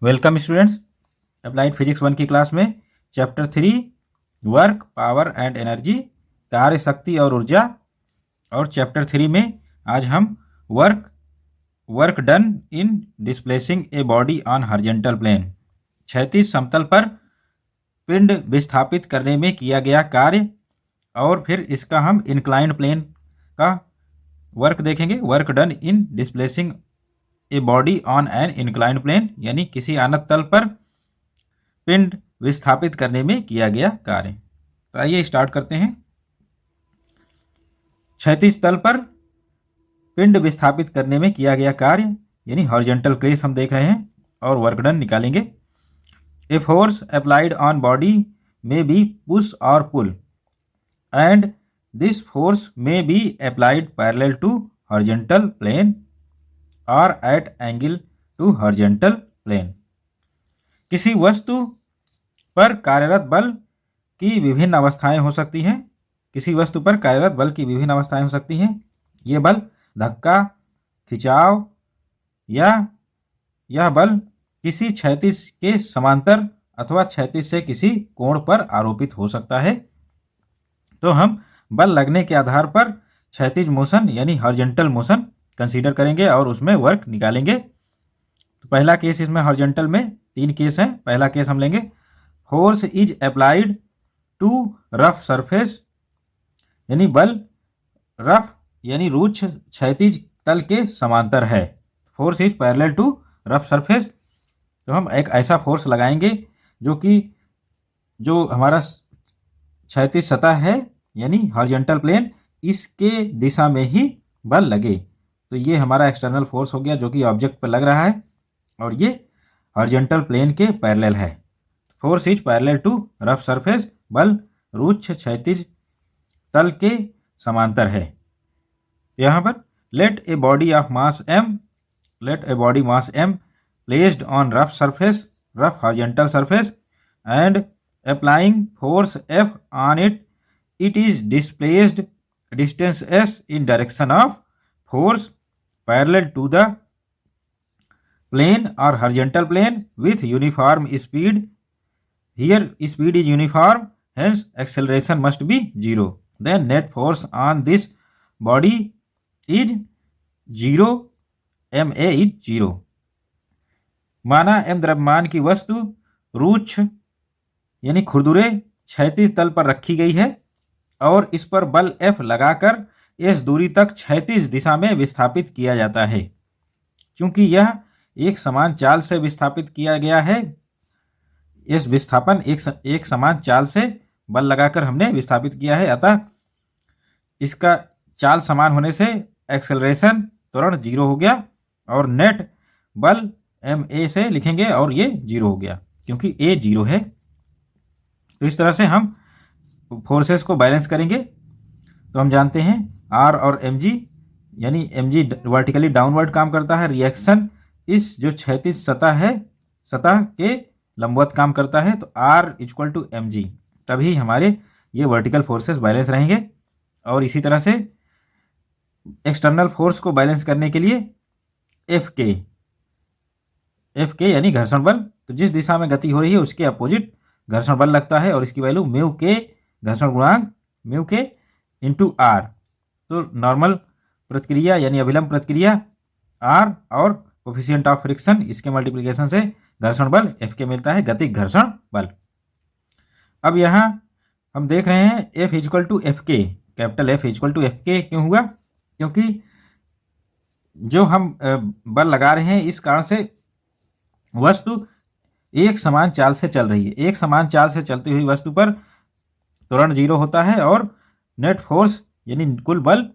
Welcome students. Applied physics 1 की class में chapter 3 work, power and energy, कार्य, शक्ति और ऊर्जा, और चैप्टर 3 में आज हम work done in displacing a body on horizontal plane, क्षैतिज समतल पर पिंड विस्थापित करने में किया गया कार्य, और फिर इसका हम इंक्लाइंड प्लेन का वर्क देखेंगे। Work done in displacing a body on an inclined plane, यानी किसी अनत तल पर पिंड विस्थापित करने में किया गया कार्य। तो आइए स्टार्ट करते हैं। क्षैतिज तल पर पिंड विस्थापित करने में किया गया कार्य यानी हॉरिजॉन्टल केस हम देख रहे हैं और वर्क डन निकालेंगे। A force applied on body may be push और pull and this force may be applied parallel to horizontal plane और at angle to horizontal plane. किसी वस्तु पर कार्यरत बल की विभिन्न अवस्थाएं हो सकती हैं। किसी वस्तु पर कार्यरत बल की विभिन्न अवस्थाएं हो सकती हैं। ये बल धक्का, खिंचाव या यह बल किसी क्षैतिज के समांतर अथवा क्षैतिज से किसी कोण पर आरोपित हो सकता है। तो हम बल लगने के आधार पर क्षैतिज मोशन यानी हॉरिजॉन्टल मोशन कंसीडर करेंगे और उसमें वर्क निकालेंगे। तो पहला केस, इसमें हॉरिजॉन्टल में 3 केस हैं। पहला केस हम लेंगे, force is applied to rough surface, यानी बल रफ यानी रुक्ष क्षैतिज तल के समांतर है। Force is parallel to rough surface. तो हम एक ऐसा फोर्स लगाएंगे जो हमारा क्षैतिज सतह है यानी हॉरिजॉन्टल प्लेन, इसके दिशा में ही बल लगे। तो ये हमारा एक्सटर्नल फोर्स हो गया जो कि ऑब्जेक्ट पर लग रहा है और ये हॉरिजॉन्टल प्लेन के पैरेलल है। Force is parallel to rough surface, बल रुक्ष क्षैतिज तल के समांतर है। यहाँ पर let a body mass m placed on rough surface, rough horizontal surface and applying force F on it is displaced distance s in direction of force parallel to the plane or horizontal plane with uniform speed. Here speed is uniform, hence acceleration must be 0. Then net force on this body is 0, ma is 0. माना m द्रव्यमान की वस्तु रुक्ष यानी खुरदुरे क्षैतिज तल पर रखी गई है और इस पर बल F लगाकर इस दूरी तक क्षैतिज दिशा में विस्थापित किया जाता है। क्योंकि यह एक समान चाल से विस्थापित किया गया है, इस विस्थापन एक समान चाल से बल लगाकर हमने विस्थापित किया है, अतः इसका चाल समान होने से एक्सेलरेशन त्वरण 0 हो गया और नेट बल ma से लिखेंगे और ये 0 हो गया क्योंकि a 0 है। तो इस तरह से हम फोर्सेस को बैलेंस करेंगे। तो हम जानते हैं R और mg, यानी mg वर्टिकली डाउनवर्ड काम करता है, रिएक्शन इस जो क्षैतिज सतह के लंबवत काम करता है। तो R = mg, तभी हमारे ये वर्टिकल फोर्सेस बैलेंस रहेंगे। और इसी तरह से एक्सटर्नल फोर्स को बैलेंस करने के लिए F के यानी घर्षण बल, तो जिस दिशा में गति हो रही है उसके अपोजिट घर्षण बल लगता है और इसकी वैल्यू म्यू के घर्षण गुणांक म्यू के इंटू आर। तो नॉर्मल प्रतिक्रिया यानी अभिलंब प्रतिक्रिया आर और कोफिशिएंट ऑफ फ्रिक्शन, इसके मल्टीप्लिकेशन से घर्षण बल F के मिलता है, गतिक घर्षण बल। अब यहाँ हम देख रहे हैं F = Fk, capital F = Fk क्यों हुआ? क्योंकि जो हम बल लगा रहे हैं इस कारण से वस्तु एक समान चाल से चल रही है। एक समान चाल से चलती हुई वस्तु पर त्वरण 0 होता है और नेट फोर्स यानी कुल बल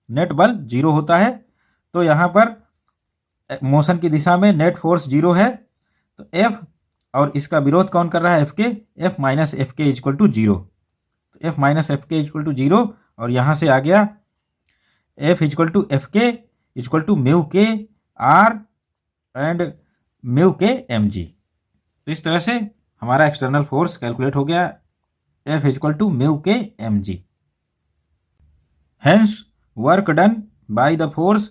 नेट बल 0 होता है। तो यहाँ पर मोशन की दिशा में नेट फोर्स 0 है, तो F और इसका विरोध कौन कर रहा है? F के, F - Fk = 0। तो F - Fk = 0 और यहाँ से आ गया F = Fk = म्यू के R and mu k mg। तो इस तरह से हमारा एक्सटर्नल फोर्स कैलकुलेट हो गया, F = mu k mg। Hence work done by the force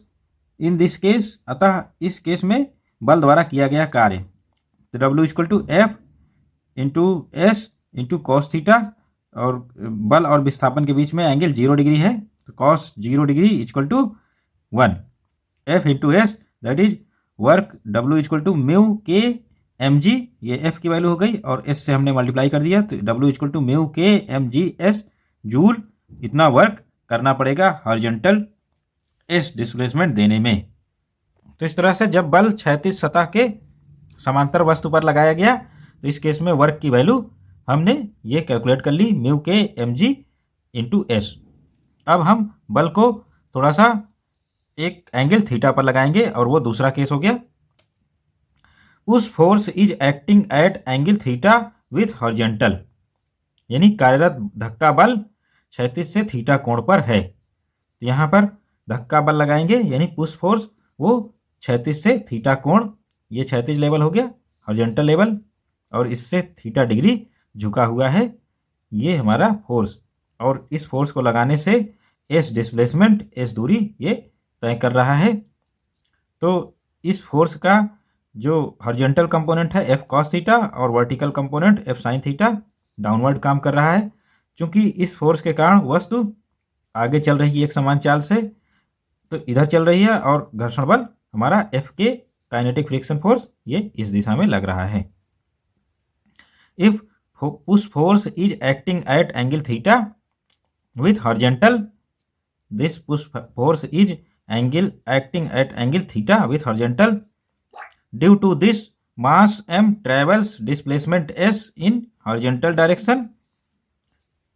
in this case, अतः इस केस में बल द्वारा किया गया कार्य तो W equal to F into S into cos theta, और बल और विस्थापन के बीच में एंगल 0 डिग्री है, तो cos 0 degree equal to 1, F into S that is work W equal to mu के एम जी, ये एफ की वैल्यू हो गई और एस से हमने मल्टीप्लाई कर दिया, तो W इक्वल टू म्यू के एम जी एस जूल, इतना वर्क करना पड़ेगा हॉरिजॉन्टल एस डिस्प्लेसमेंट देने में। तो इस तरह से जब बल क्षैतिज सतह के समांतर वस्तु पर लगाया गया तो इस केस में वर्क की वैल्यू हमने ये कैलकुलेट कर ली, म्यू के एम जी इंटू एस। अब हम बल को थोड़ा सा एक एंगल थीटा पर लगाएंगे और वो दूसरा केस हो गया, उस force is acting at angle theta with horizontal, यानी कार्यरत धक्का बल क्षैतिज से थीटा कोण पर है। तो यहाँ पर धक्का बल लगाएंगे यानी पुश फोर्स, वो क्षैतिज से थीटा कोण, ये क्षैतिज लेवल हो गया हॉरिजॉन्टल लेवल, और इससे थीटा डिग्री झुका हुआ है, ये हमारा फोर्स। और इस फोर्स को लगाने से एस डिस्प्लेसमेंट, एस दूरी ये तय कर रहा है। तो इस फोर्स का जो हॉरिजॉन्टल कंपोनेंट है एफ कॉस थीटा और vertical component F sine theta downward काम कर रहा है। क्योंकि इस फोर्स के कारण वस्तु आगे चल रही है एक समान चाल से, तो इधर चल रही है, और घर्षण बल हमारा एफ के काइनेटिक फ्रिक्शन फोर्स ये इस दिशा में लग रहा है। If push force is acting at angle theta with horizontal, this push force is acting at angle theta with horizontal. Due to this, mass m travels displacement s in horizontal direction.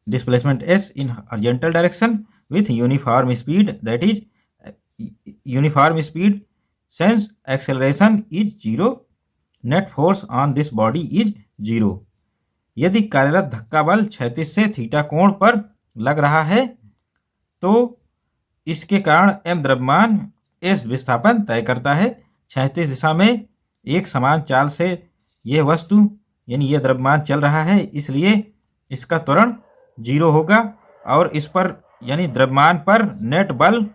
Displacement s in horizontal direction with uniform speed, that is uniform speed, since acceleration is 0, net force on this body is 0. यदि कार्यरत धक्का बल क्षैतिज से theta कोण पर लग रहा है तो इसके कारण m द्रव्यमान s विस्थापन तय करता है। क्षैतिज दिशा में एक समान चाल से यह वस्तु यानी यह द्रव्यमान चल रहा है, इसलिए इसका त्वरण 0 होगा, और इस पर यानी द्रव्यमान पर नेट बल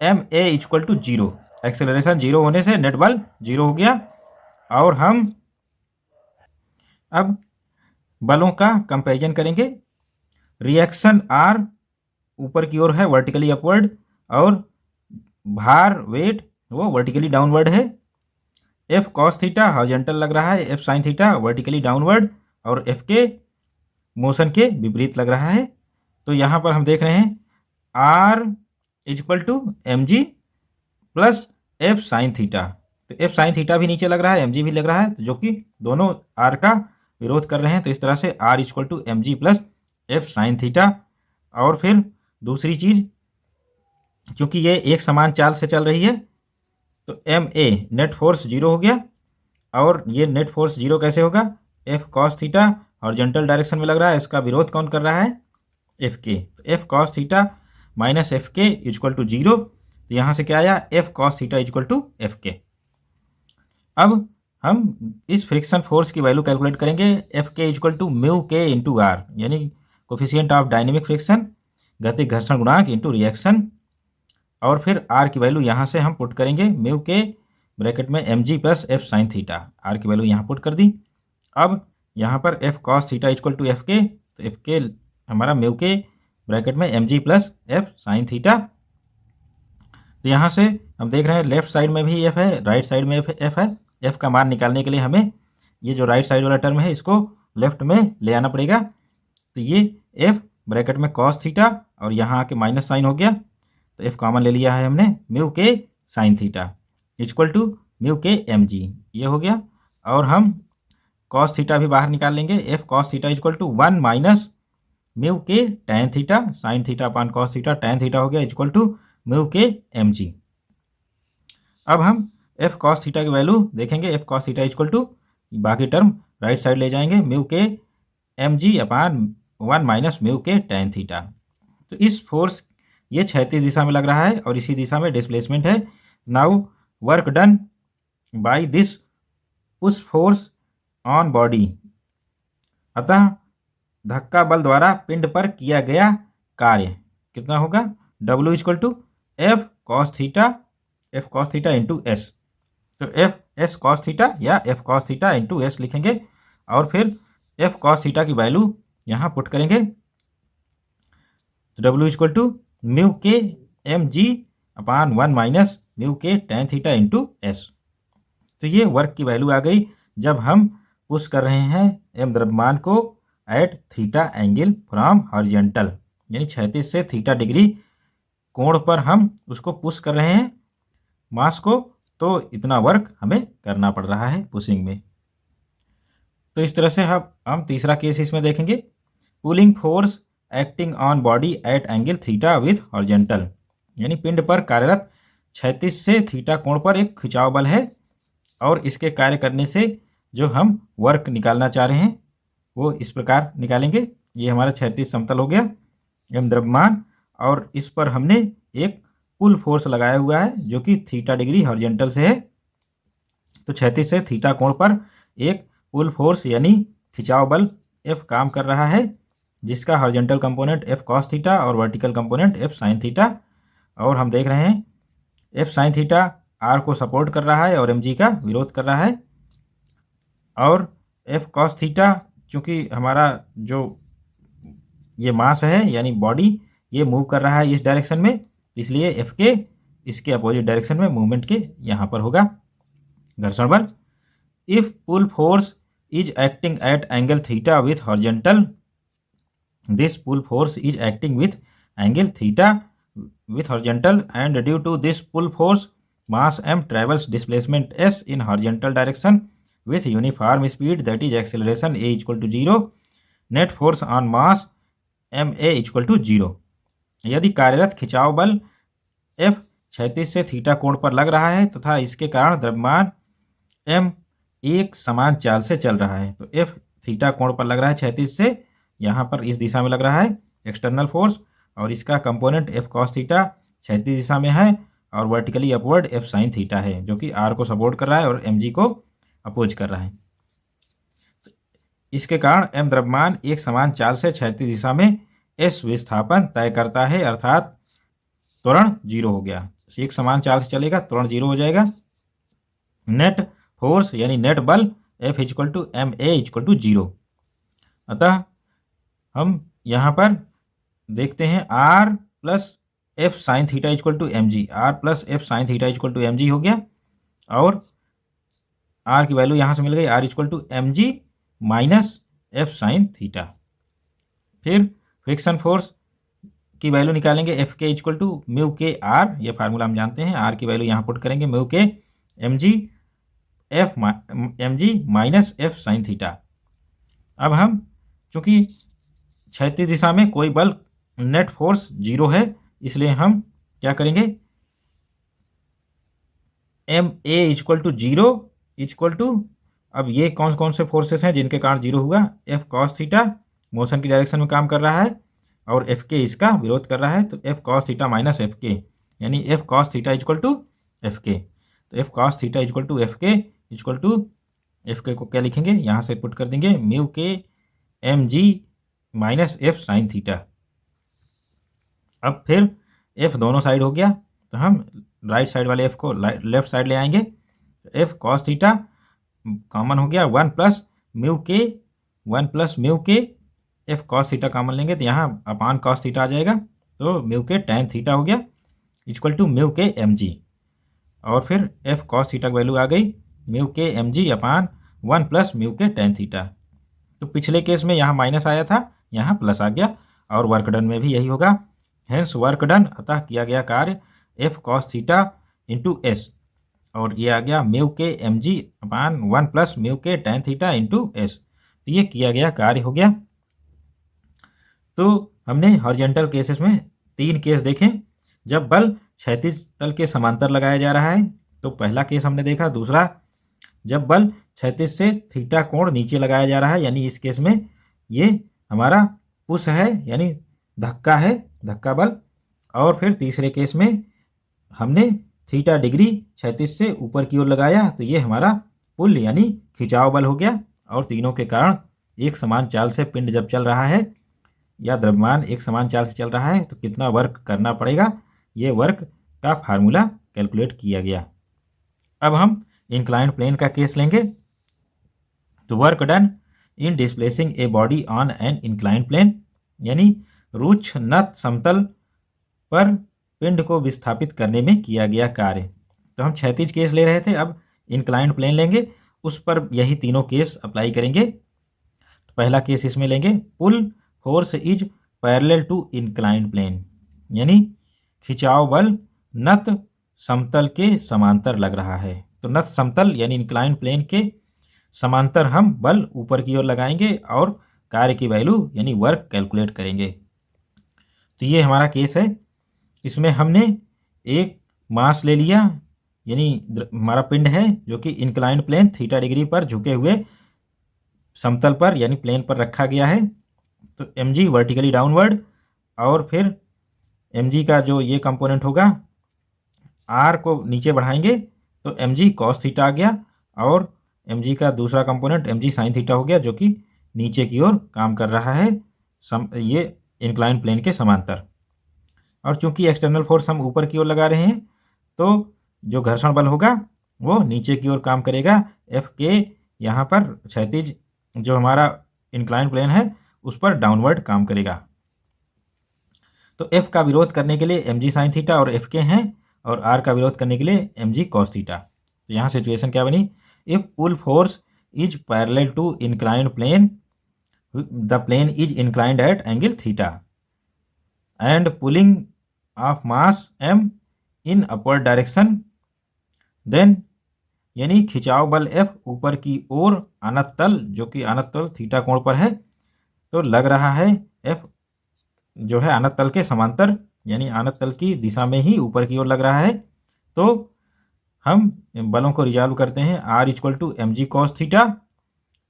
M A equal to 0, acceleration 0 होने से नेट बल 0 हो गया। और हम अब बलों का कंपैरिजन करेंगे। रिएक्शन R ऊपर की ओर है वर्टिकली अपवर्ड, और भार वेट वो वर्टिकली डाउनवर्ड है। एफ कॉस थीटा हॉरिजॉन्टल लग रहा है, F sine theta vertically downward, और एफ के मोशन के विपरीत लग रहा है। तो यहाँ पर हम देख रहे हैं R equal to M G plus F sign theta, तो एफ साइन थीटा भी नीचे लग रहा है, एम जी भी लग रहा है, जो कि दोनों आर का विरोध कर रहे हैं। तो इस तरह से R equal to M G plus F sign theta. और फिर दूसरी चीज़, क्योंकि ये एक समान चाल से चल रही है तो एम ए नेट फोर्स 0 हो गया, और ये नेट फोर्स 0 कैसे होगा, F cos theta horizontal direction में लग रहा है, इसका विरोध कौन कर रहा है, एफ के, तो F cos theta minus F के इक्वल टू 0। तो यहाँ से क्या आया, F cos theta equal to F k. अब हम इस फ्रिक्शन फोर्स की वैल्यू कैलकुलेट करेंगे, एफ के इक्वल टू म्यू के इंटू आर, यानी कोफिशिएंट ऑफ डायनेमिक फ्रिक्शन, गतिक घर्षण गुणांक इंटू रिएक्शन, और फिर आर की वैल्यू यहाँ से हम पुट करेंगे, म्यू के ब्रैकेट में M G plus F sign theta, R की वैल्यू यहाँ पुट कर दी। अब यहाँ पर F cos theta equal to F के, तो एफ के हमारा म्यू के ब्रैकेट में M G plus F sign theta. तो यहाँ से हम देख रहे हैं लेफ्ट साइड में भी एफ है, राइट साइड में एफ है। एफ का मान निकालने के लिए हमें ये जो राइट साइड वाला टर्म है इसको लेफ्ट में ले आना पड़ेगा। तो ये एफ ब्रैकेट में कॉस थीटा और यहाँ आके माइनस साइन हो गया, तो एफ कॉमन ले लिया है हमने, mu K sine theta equal to mu के एम जी, ये हो गया। और हम कॉस थीटा भी बाहर निकाल लेंगे, F cos theta equal to 1 minus mu K tan theta, sin theta upon cos theta, tan theta हो गया इक्वल टू म्यू के एम जी। अब हम एफ कॉस थीटा की वैल्यू देखेंगे, F cos theta equal to बाकी term right side ले जाएंगे, म्यू के M G upon 1 minus mu K tan theta. तो इस फोर्स ये क्षैतिज दिशा में लग रहा है और इसी दिशा में डिस्प्लेसमेंट है। Now work done by this उस फोर्स ऑन बॉडी, अतः धक्का बल द्वारा पिंड पर किया गया कार्य कितना होगा, W equal to F cos theta into S. तो एफ एस कॉस थीटा या F cos theta into S लिखेंगे और फिर एफ कॉस थीटा की वैल्यू यहाँ पुट करेंगे। तो डब्ल्यू इक्वल टू म्यू के M G upon 1 minus mu K tan theta into S. तो ये वर्क की वैल्यू आ गई जब हम पुश कर रहे हैं एम द्रव्यमान को at theta angle from horizontal, यानी क्षैतिज से थीटा डिग्री कोण पर हम उसको पुश कर रहे हैं मास को, तो इतना वर्क हमें करना पड़ रहा है पुशिंग में। तो इस तरह से हम तीसरा केस इसमें देखेंगे, pulling force acting on body at angle theta with horizontal, यानी पिंड पर कार्यरत क्षैतिज से थीटा कोण पर एक खिंचाव बल है और इसके कार्य करने से जो हम वर्क निकालना चाह रहे हैं वो इस प्रकार निकालेंगे। ये हमारा क्षैतिज समतल हो गया एम द्रव्यमान और इस पर हमने एक पुल फोर्स लगाया हुआ है जो कि थीटा डिग्री हॉरिजॉन्टल से है। तो क्षैतिज से थीटा कोण पर एक पुल फोर्स यानी खिंचाव बल एफ काम कर रहा है जिसका horizontal component F cos theta और vertical component F sign theta, और हम देख रहे हैं एफ साइन थीटा आर को सपोर्ट कर रहा है और एम जी का विरोध कर रहा है, और एफ कॉस थीटा चूँकि हमारा जो ये मास है यानी बॉडी ये मूव कर रहा है इस डायरेक्शन में, इसलिए एफ के इसके अपोजिट डायरेक्शन में मूवमेंट के यहाँ पर होगा घर्षण बल। If pull force is acting at angle theta with horizontal, this pull force is acting with angle theta with horizontal and due to this pull force mass m travels displacement s in horizontal direction with uniform speed, that is acceleration a equal to 0, net force on mass m a equal to 0। यदि कार्यरत खिंचाव बल f क्षैतिज से theta कोण पर लग रहा है तथा इसके कारण द्रव्यमान m एक समान चाल से चल रहा है, तो f थीटा कोण पर लग रहा है क्षैतिज से, यहाँ पर इस दिशा में लग रहा है एक्सटर्नल फोर्स, और इसका कंपोनेंट एफ कॉस थीटा क्षैतिज दिशा में है और vertically upward F sine theta है जो कि आर को सपोर्ट कर रहा है और एम जी को अपोज कर रहा है। इसके कारण एम द्रव्यमान एक समान चाल से क्षैतिज दिशा में एस विस्थापन तय करता है, अर्थात त्वरण 0 हो गया। एक समान चाल से चलेगा, त्वरण 0 हो जाएगा। नेट फोर्स यानी नेट बल F equal to M A equal to 0। अतः हम यहाँ पर देखते हैं R plus F sign theta equal to M G, R plus F sign theta equal to M G हो गया, और आर की वैल्यू यहाँ से मिल गई R equal to M G minus F sign theta. फिर फ्रिक्शन फोर्स की वैल्यू निकालेंगे एफ के equal to mu K R, ये फार्मूला हम जानते हैं, आर की वैल्यू यहाँ पुट करेंगे म्यू के M G F M G minus F sign theta. अब हम चूँकि क्षैतिज दिशा में कोई बल नेट फोर्स 0 है, इसलिए हम क्या करेंगे M A equal to 0 equal to, अब ये कौन कौन से फोर्सेस हैं जिनके कारण 0 हुआ, एफ कॉस थीटा मोशन की डायरेक्शन में काम कर रहा है और एफ के इसका विरोध कर रहा है, तो F cos theta minus F K यानी F cos theta equal to F के। तो F cos theta equal to F के इक्वल टू एफ के को क्या लिखेंगे, यहाँ से पुट कर देंगे म्यू के M G minus F sign theta. अब फिर एफ दोनों साइड हो गया, तो हम राइट साइड वाले एफ को लेफ्ट साइड ले आएंगे, तो एफ कॉस थीटा कॉमन हो गया 1 plus mu K F cos theta common लेंगे तो यहाँ अपान कॉस थीटा आ जाएगा, तो म्यू के टेन थीटा हो गया इक्वल टू म्यू के एम जी, और फिर एफ कॉस थीटा की वैल्यू आ गई म्यू के M G upon 1 plus mu K tan theta. तो पिछले केस में यहाँ माइनस आया था, यहाँ प्लस आ गया, और वर्क डन में भी यही होगा, हेंस वर्क डन, अतः किया गया कार्य F cos theta into S, और ये आ गया म्यू के M G upon 1 plus mu K tan theta into S. तो ये किया गया कार्य हो गया। तो हमने हॉरिजॉन्टल केसेस में 3 केस देखे, जब बल क्षैतिज तल के समांतर लगाया जा रहा है, तो पहला केस हमने देखा। दूसरा, जब बल क्षैतिज से थीटा कोण नीचे लगाया जा रहा है, यानी इस केस में ये हमारा पुश है यानी धक्का है, धक्का बल। और फिर तीसरे केस में हमने थीटा डिग्री क्षैतिज से ऊपर की ओर लगाया, तो ये हमारा पुल यानी खिंचाव बल हो गया। और तीनों के कारण एक समान चाल से पिंड जब चल रहा है या द्रव्यमान एक समान चाल से चल रहा है तो कितना वर्क करना पड़ेगा, ये वर्क का फार्मूला कैलकुलेट किया गया। अब हम इंक्लाइंड प्लेन का केस लेंगे तो work done in displacing a body on an inclined plane, यानी रुक्ष नत समतल पर पिंड को विस्थापित करने में किया गया कार्य। तो हम क्षैतिज केस ले रहे थे, अब इंक्लाइंड प्लेन लेंगे, उस पर यही तीनों केस अप्लाई करेंगे। तो पहला केस इसमें लेंगे, pull force is parallel to inclined plane, यानी खिंचाव बल नत समतल के समांतर लग रहा है। तो नत समतल यानी इंक्लाइंड प्लेन के समांतर हम बल ऊपर की ओर लगाएंगे और कार्य की वैल्यू यानी वर्क कैलकुलेट करेंगे। तो ये हमारा केस है। इसमें हमने एक मास ले लिया, यानी हमारा पिंड है जो कि इंक्लाइंड प्लेन थीटा डिग्री पर झुके हुए समतल पर यानी प्लेन पर रखा गया है। तो mg वर्टिकली डाउनवर्ड, और फिर mg का जो ये कंपोनेंट होगा r को नीचे बढ़ाएंगे तो mg cos थीटा आ गया, और mg का दूसरा कंपोनेंट mg sin थीटा हो गया जो कि नीचे की ओर काम कर रहा है ये इंक्लाइंड प्लेन के समांतर। और चूंकि एक्सटर्नल फोर्स हम ऊपर की ओर लगा रहे हैं तो जो घर्षण बल होगा वो नीचे की ओर काम करेगा। एफ के यहाँ पर क्षैतिज जो हमारा इंक्लाइंड प्लेन है उस पर डाउनवर्ड काम करेगा। तो एफ का विरोध करने के लिए mg sin थीटा और एफ के हैं, और आर का विरोध करने के लिए mg cos थीटा। तो यहाँ सिचुएशन क्या बनी, if pull force is parallel to inclined plane, the plane is inclined at angle theta and pulling of mass m in upward direction, then यानी खिंचाव बल F ऊपर की ओर अनंत तल जो कि अनंत तल थीटा कोण पर है, तो लग रहा है F जो है अनंत तल के समांतर यानी अनंत तल की दिशा में ही ऊपर की ओर लग रहा है। तो हम बलों को रिजॉल्व करते हैं, R equal to mg cos theta,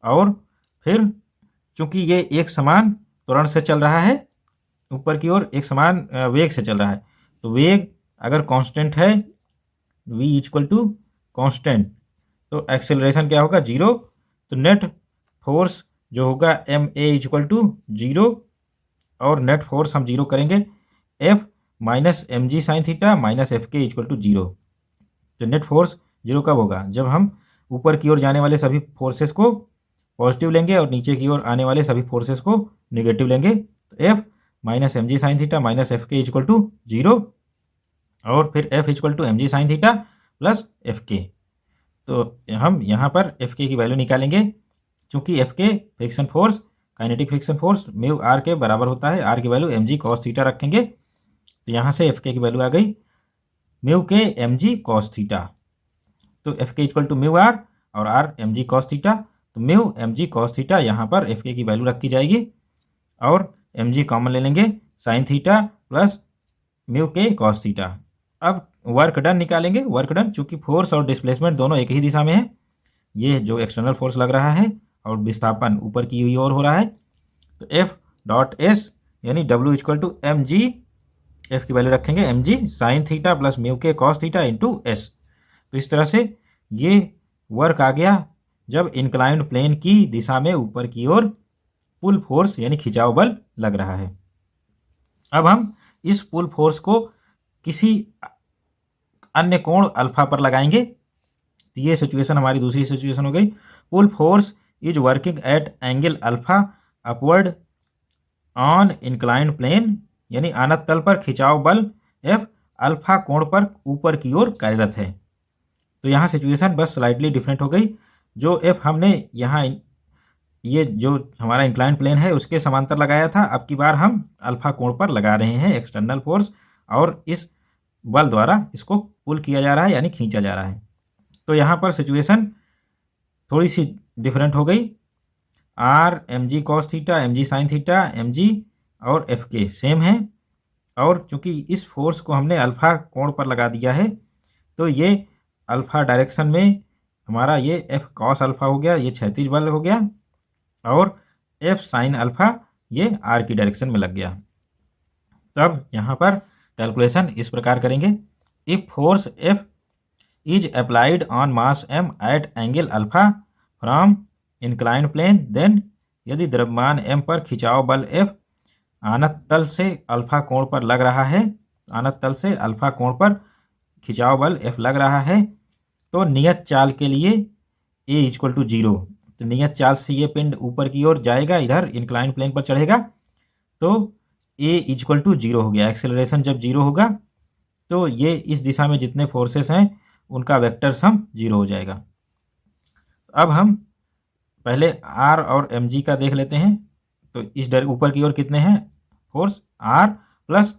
और फिर चूंकि ये एक समान त्वरण से चल रहा है ऊपर की ओर, एक समान वेग से चल रहा है, तो वेग अगर कांस्टेंट है v इक्वल टू कांस्टेंट तो एक्सेलरेशन क्या होगा 0, तो नेट फोर्स जो होगा एम ए इक्वल टू 0, और नेट फोर्स हम 0 करेंगे F minus mg sin theta minus F के इक्वल टू 0। तो नेट फोर्स 0 कब होगा, जब हम ऊपर की ओर जाने वाले सभी फोर्सेस को पॉजिटिव लेंगे और नीचे की ओर आने वाले सभी फोर्सेस को निगेटिव लेंगे। तो F minus mg sin theta minus F के इक्वल टू 0, और फिर F equal to mg sin theta plus F के। तो हम यहाँ पर एफ के की वैल्यू निकालेंगे, चूंकि F K friction force kinetic friction force mu R के बराबर होता है, आर की वैल्यू mg cos थीटा रखेंगे। तो यहाँ से एफ के की वैल्यू आ गई mu k mg cos theta, तो एफ के इक्वल टू म्यू आर और आर mg cos थीटा, तो म्यू mg cos थीटा यहाँ पर एफ के की वैल्यू रखी जाएगी, और mg कॉमन ले लेंगे sign theta plus mu K cos theta. अब वर्क डन निकालेंगे, वर्क डन चूंकि फोर्स और डिस्प्लेसमेंट दोनों एक ही दिशा में है, ये जो एक्सटर्नल फोर्स लग रहा है और विस्थापन ऊपर की हुई ओर हो रहा है, तो एफ डॉट एस यानी W equal to M G, F की वैल्यू रखेंगे mg sine theta plus mu K cos theta into S. तो इस तरह से ये वर्क आ गया जब इंक्लाइंड प्लेन की दिशा में ऊपर की ओर पुल फोर्स यानी खिंचाव बल लग रहा है। अब हम इस पुल फोर्स को किसी अन्य कोण अल्फा पर लगाएंगे, तो ये सिचुएशन हमारी दूसरी सिचुएशन हो गई, pull force is working at angle alpha upward on inclined plane, यानी अनंत तल पर खिंचाव बल F अल्फा कोण पर ऊपर की ओर कार्यरत है। तो यहाँ सिचुएशन बस स्लाइटली डिफरेंट हो गई, जो F हमने यहाँ ये जो हमारा इंक्लाइंड प्लेन है उसके समांतर लगाया था, अब की बार हम अल्फा कोण पर लगा रहे हैं एक्सटर्नल फोर्स, और इस बल द्वारा इसको पुल किया जा रहा है यानी खींचा जा रहा है। तो यहाँ पर सिचुएशन थोड़ी सी डिफरेंट हो गई, R mg cos theta mg sin theta mg और एफ के सेम है, और चूंकि इस फोर्स को हमने अल्फा कोण पर लगा दिया है तो ये अल्फा डायरेक्शन में हमारा ये एफ कॉस अल्फा हो गया, ये क्षैतिज बल हो गया, और एफ साइन अल्फा ये आर की डायरेक्शन में लग गया। तब यहाँ पर कैलकुलेशन इस प्रकार करेंगे, if force F is applied on mass M at angle alpha from inclined plane, then यदि द्रव्यमान एम पर खिंचाव बल एफ अनंत तल से अल्फा कोण पर लग रहा है, अनंत तल से अल्फा कोण पर खिंचाव बल एफ लग रहा है, तो नियत चाल के लिए ए इक्वल टू 0, तो नियत चाल से ये पिंड ऊपर की ओर जाएगा, इधर इंक्लाइन प्लेन पर चढ़ेगा, तो ए इक्वल टू 0 हो गया। एक्सेलरेशन जब 0 होगा तो ये इस दिशा में जितने फोर्सेस हैं उनका वेक्टर सम 0 हो जाएगा। अब हम पहले आर और एम जी का देख लेते हैं। तो इस डर ऊपर की ओर कितने हैं force, R plus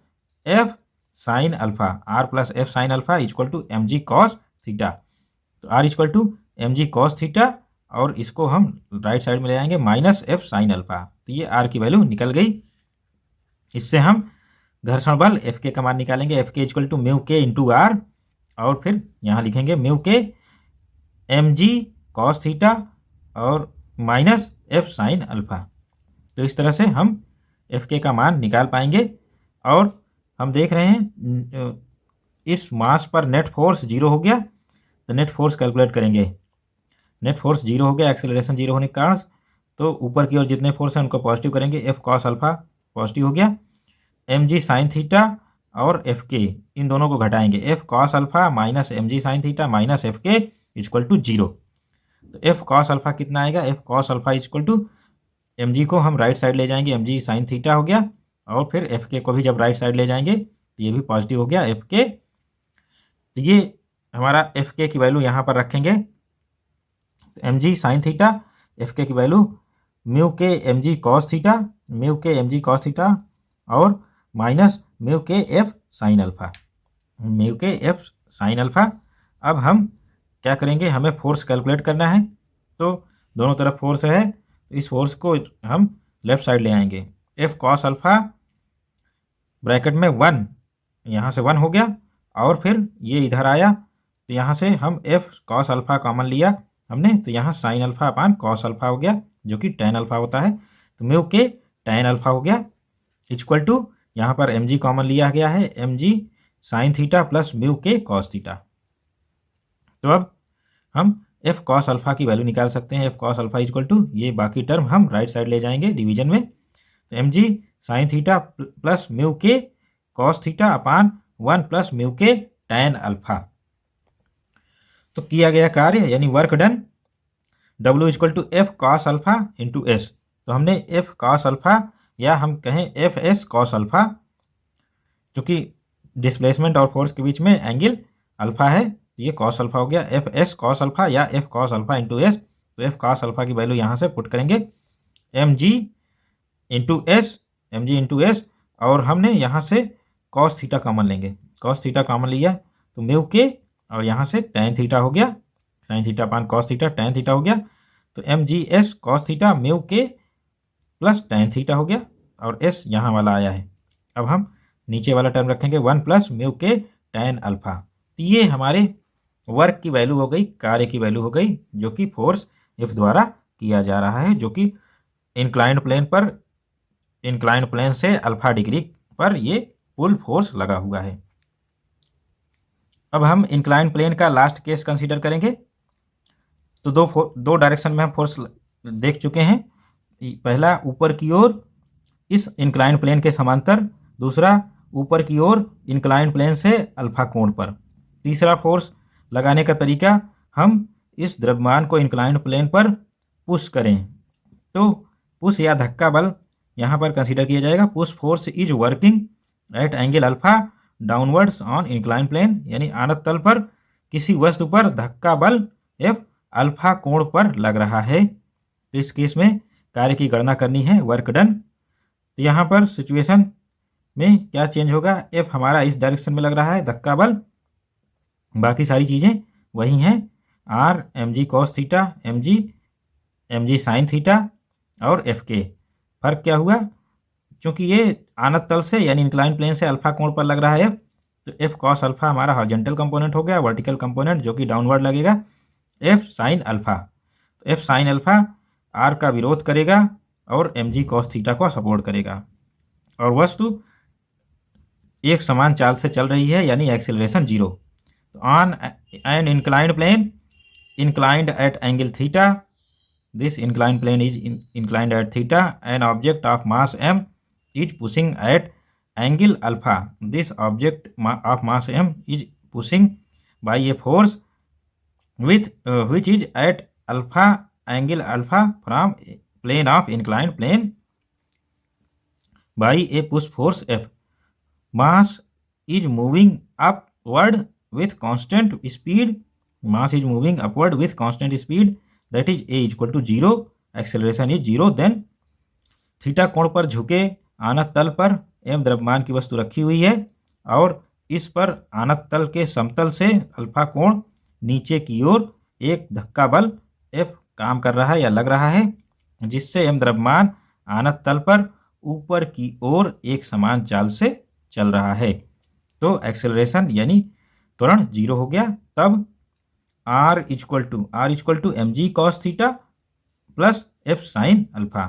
F sign alpha, R plus F sign alpha equal to M G cos theta. तो R equal to M G cos theta, और इसको हम राइट साइड में ले आएंगे माइनस एफ साइन अल्फा। तो ये आर की वैल्यू निकल गई। इससे हम घर्षण बल एफ के का मान निकालेंगे, एफ के इक्वल टू म्यू के इंटू आर, और फिर यहाँ लिखेंगे म्यू के एम जी कॉस थीटा और माइनस एफ साइन अल्फा। तो इस तरह से हम एफ के का मान निकाल पाएंगे। और हम देख रहे हैं इस मास पर नेट फोर्स 0 हो गया, तो नेट फोर्स कैलकुलेट करेंगे। नेट फोर्स 0 हो गया एक्सेलरेशन 0 होने के कारण, तो ऊपर की ओर जितने फोर्स हैं उनको पॉजिटिव करेंगे, एफ कॉस अल्फा पॉजिटिव हो गया, एम जी साइन थीटा और एफ के इन दोनों को घटाएंगे, F cos alpha minus M G sign theta minus F के इक्वल टू 0। तो एफ कॉस अल्फा कितना आएगा, F cos alpha equal to M G को हम राइट साइड ले जाएंगे, एम जी साइन थीटा हो गया, और फिर एफ के को भी जब राइट साइड ले जाएंगे तो ये भी पॉजिटिव हो गया एफ के। तो ये हमारा एफ के की वैल्यू यहाँ पर रखेंगे, M G sign theta, F K की वैल्यू म्यू के M G cos theta, mu के एम जी कॉस थीटा और minus mu K F sign alpha, mu K F sign alpha. अब हम क्या करेंगे, हमें फोर्स कैलकुलेट करना है, तो दोनों तरफ फोर्स है, तो इस फोर्स को हम लेफ्ट साइड ले आएंगे, एफ कॉस अल्फा ब्रैकेट में 1, यहाँ से 1 हो गया, और फिर ये इधर आया, तो यहाँ से हम एफ कॉस अल्फा कॉमन लिया हमने, तो यहाँ साइन अल्फा अपान कॉस अल्फा हो गया जो कि टैन अल्फा होता है, तो म्यू के टैन अल्फा हो गया इक्वल टू यहाँ पर एम जी कॉमन लिया गया है, M G sign theta plus mu K cos theta. तो अब हम एफ कॉस अल्फा की वैल्यू निकाल सकते हैं, F cos alpha equal to ये बाकी टर्म हम राइट साइड ले जाएंगे डिवीजन में, तो M G sign theta plus mu K cos theta upon 1 plus mu K tan alpha. तो किया गया कार्य यानी work done W equal to F cos alpha into S. तो हमने एफ कॉस अल्फा या हम कहें एफ एस कॉस अल्फा, चूँकि डिस्प्लेसमेंट और फोर्स के बीच में एंगल अल्फा है, ये कॉस अल्फा हो गया, एफ एस कॉस अल्फा या F cos alpha into S. तो एफ कॉस अल्फा की वैल्यू यहाँ से पुट करेंगे M G into S, M G into S, और हमने यहाँ से कॉस थीटा कॉमन लेंगे, कॉस थीटा कॉमन लिया तो म्यू के, और यहाँ से टैन थीटा हो गया, sine theta upon cos theta tan theta हो गया, तो M G S cos theta mu K plus tan theta हो गया, और एस यहाँ वाला आया है। अब हम नीचे वाला टर्म रखेंगे 1 plus mu K tan alpha. तो ये हमारे वर्क की वैल्यू हो गई, कार्य की वैल्यू हो गई, जो कि फोर्स एफ द्वारा किया जा रहा है, जो कि इंक्लाइंड प्लेन पर, इंक्लाइंड प्लेन से अल्फा डिग्री पर ये पुल फोर्स लगा हुआ है। अब हम इंक्लाइंड प्लेन का लास्ट केस कंसीडर करेंगे। तो दो डायरेक्शन में हम फोर्स देख चुके हैं, पहला ऊपर की ओर इस इंक्लाइंड प्लेन के समांतर, दूसरा ऊपर की ओर इंक्लाइंड प्लेन से अल्फा कोण पर। तीसरा फोर्स लगाने का तरीका, हम इस द्रव्यमान को इंक्लाइंड प्लेन पर पुश करें, तो पुश या धक्का बल यहाँ पर कंसीडर किया जाएगा। Push force is working at angle alpha downwards on incline plane, यानी आनत तल पर किसी वस्तु पर धक्का बल एफ अल्फा कोण पर लग रहा है। तो इस केस में कार्य की गणना करनी है, वर्क डन। तो यहाँ पर सिचुएशन में क्या चेंज होगा, एफ हमारा इस डायरेक्शन में लग रहा है धक्का बल, बाकी सारी चीज़ें वही हैं, R M G cos theta, M G sign theta और एफ के। फर्क क्या हुआ, क्योंकि ये आनत तल से यानी इंक्लाइन प्लेन से अल्फा कोण पर लग रहा है, तो एफ कॉस अल्फा हमारा हॉरिजॉन्टल कंपोनेंट हो गया, वर्टिकल कंपोनेंट जो कि डाउनवर्ड लगेगा एफ साइन अल्फा। तो एफ साइन अल्फा आर का विरोध करेगा और एम जी कॉस थीटा को सपोर्ट करेगा, और वस्तु एक समान चाल से चल रही है, यानी एक्सेलरेशन 0। तो on an inclined plane inclined at angle theta, this inclined plane is inclined at theta, an object of mass m is pushing at angle alpha, this object of mass m is pushing by a force with which is at alpha angle alpha from plane of inclined plane by a push force F. Mass is moving upward with constant speed. Mass is moving upward with constant speed, that is a equal to 0, acceleration is 0. Then theta कोण पर झुके आनत तल पर M द्रव्यमान की वस्तु रखी हुई है और इस पर आनत तल के समतल से अल्फा कोण नीचे की ओर एक धक्का बल एफ काम कर रहा है या लग रहा है, जिससे एम द्रव्यमान आनत तल पर ऊपर की ओर एक समान चाल से चल रहा है। तो एक्सेलरेशन यानी त्वरण 0 हो गया। तब R equal to M G cos theta plus F sign alpha.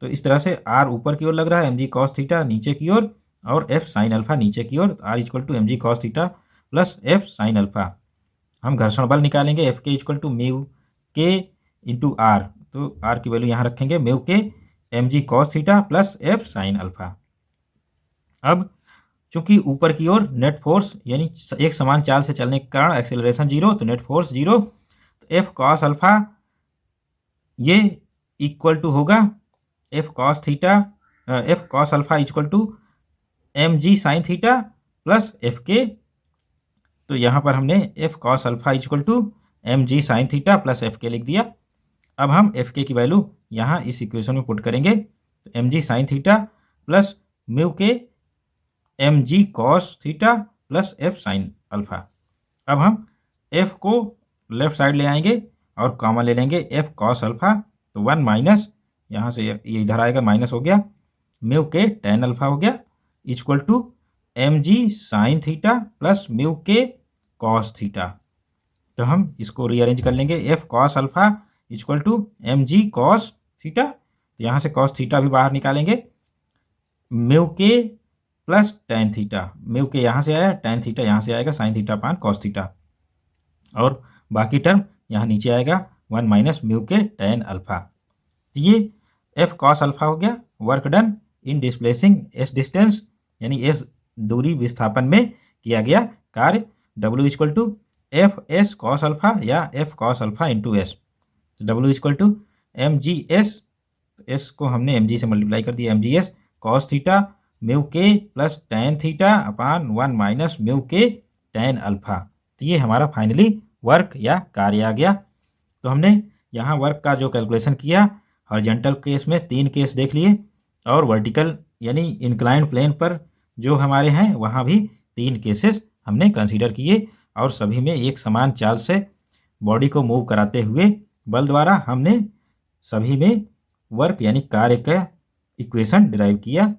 तो इस तरह से आर ऊपर की ओर लग रहा है, एम जी कॉस थीटा नीचे की ओर और एफ साइन अल्फा नीचे की ओर। R equal to M G cos theta plus F sign alpha. हम घर्षण बल निकालेंगे एफ के इक्वल टू म्यू के इंटू आर। तो आर की वैल्यू यहाँ रखेंगे म्यू के M G cos theta plus F sign alpha. अब चूंकि ऊपर की ओर नेट फोर्स यानी एक समान चाल से चलने के कारण एक्सेलरेशन 0, तो नेट फोर्स 0, तो एफ कॉस अल्फा ये इक्वल टू होगा F cos alpha equal to M G sign theta plus F के। तो यहाँ पर हमने F cos alpha equal to M G sign theta plus F K लिख दिया। अब हम एफ के की वैल्यू यहाँ इस इक्वेशन में पुट करेंगे, तो M G sign theta plus mu के M G cos theta plus F sign alpha. अब हम एफ को लेफ्ट साइड ले आएंगे और कॉमन ले लेंगे एफ कॉस अल्फा। तो 1 माइनस यहाँ से ये इधर आएगा, माइनस हो गया, म्यू के टेन अल्फा हो गया equal to M G sign theta plus mu K cos theta. तो हम इसको रीअरेंज कर लेंगे, F cos alpha equal to M G cos theta. तो यहाँ से कॉस थीटा भी बाहर निकालेंगे, mu K plus tan theta, mu के यहाँ से आया, टेन थीटा यहाँ से आएगा, sin theta upon cos theta, और बाकी टर्म यहाँ नीचे आएगा 1 minus mu K tan alpha. ये एफ कॉस अल्फा हो गया। Work done in displacing S distance यानी एस दूरी विस्थापन में किया गया कार्य। W equal to F S cos alpha या F cos alpha into S. W equal to M G S, S को हमने एम जी से मल्टीप्लाई कर दिया, M G S cos theta mu K plus tan theta upon 1 minus mu K tan alpha. तो ये हमारा finally work या कार्य आ गया। तो हमने यहाँ वर्क का जो कैलकुलेशन किया, हॉरिजॉन्टल केस में 3 केस देख लिए और वर्टिकल यानी इंक्लाइंड प्लेन पर जो हमारे हैं वहाँ भी 3 केसेस हमने कंसीडर किए और सभी में एक समान चाल से बॉडी को मूव कराते हुए बल द्वारा हमने सभी में वर्क यानी कार्य का इक्वेशन डिराइव किया।